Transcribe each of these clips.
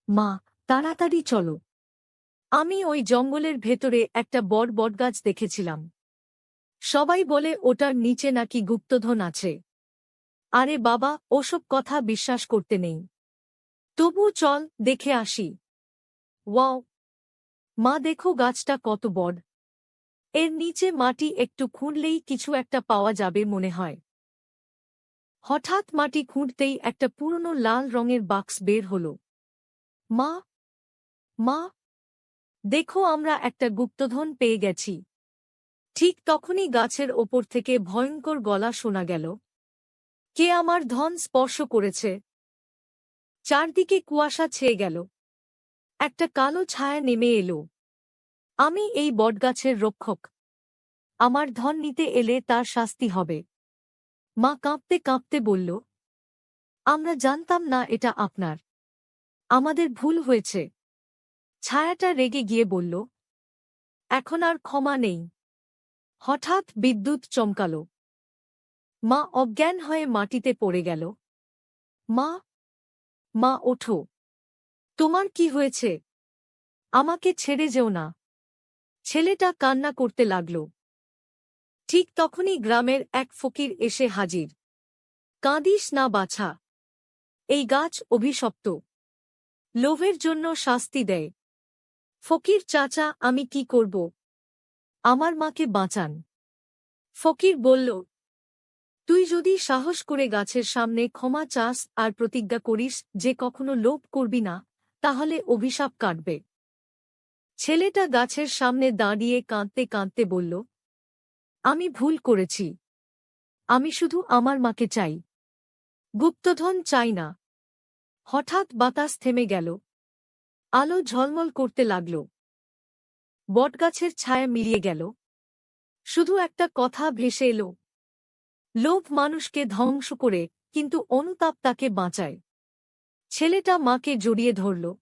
মা, তাড়াতাড়ি চলো। আমি ওই জঙ্গলের ভেতরে একটা বড় বটগাছ দেখেছিলাম। সবাই বলে ওটার নিচে নাকি গুপ্তধন আছে। আরে বাবা, ওসব কথা বিশ্বাস করতে নেই। তবু চল, দেখে আসি। ওয়াও! মা, দেখো গাছটা কত বড়। এর নিচে মাটি একটু খুঁড়লেই কিছু একটা পাওয়া যাবে মনে হয়। হঠাৎ মাটি খুঁড়তেই একটা পুরনো লাল রঙের বাক্স বের হল। মা, মা, দেখো, আমরা একটা গুপ্তধন পেয়ে গেছি। ঠিক তখনই গাছের ওপর থেকে ভয়ঙ্কর গলা শোনা গেল। কে আমার ধন স্পর্শ করেছে? চারদিকে কুয়াশা ছেয়ে গেল। একটা কালো ছায়া নেমে এলো। আমি এই বটগাছের রক্ষক। আমার ধন নিতে এলে তার শাস্তি হবে। মা কাঁপতে কাঁপতে বলল, আমরা জানতাম না এটা আপনার। আমাদের ভুল হয়েছে। ছায়াটা রেগে গিয়ে বলল, এখন আর ক্ষমা নেই। হঠাৎ বিদ্যুৎ চমকাল। মা অজ্ঞান হয়ে মাটিতে পড়ে গেল। মা, মা, ওঠো। তোমার কি হয়েছে? আমাকে ছেড়ে যেও না। ছেলেটা কান্না করতে লাগল। ঠিক তখনই গ্রামের এক ফকির এসে হাজির। কাঁদিস না বাছা। এই গাছ অভিশপ্ত। লোভের জন্য শাস্তি দেয়। ফকির চাচা, আমি কি করব? আমার মাকে বাঁচান। ফকির বলল, তুই যদি সাহস করে গাছের সামনে ক্ষমা চাস আর প্রতিজ্ঞা করিস যে কখনো লোভ করবি না, তাহলে অভিশাপ কাটবে। ছেলেটা গাছের সামনে দাঁড়িয়ে কাঁদতে কাঁদতে বলল, আমি ভুল করেছি। আমি শুধু আমার মাকে চাই। গুপ্তধন চাই না। হঠাৎ বাতাস থেমে গেল। আলো ঝলমল করতে লাগল। বটগাছের ছায়া মিলিয়ে গেল। শুধু একটা কথা ভেসে এলো, লোভ মানুষকে ধ্বংস করে, কিন্তু অনুতাপ তাকে বাঁচায়। ছেলেটা মাকে জড়িয়ে ধরল।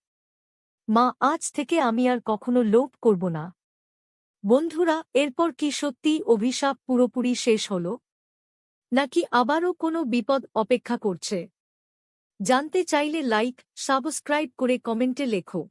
মা, আজ থেকে আমি আর কখনো লোভ করব না। বন্ধুরা, এরপর কি সত্যিই অভিশাপ পুরোপুরি শেষ হল, নাকি আবারও কোনো বিপদ অপেক্ষা করছে? জানতে চাইলে লাইক, সাবস্ক্রাইব করে কমেন্টে লেখো।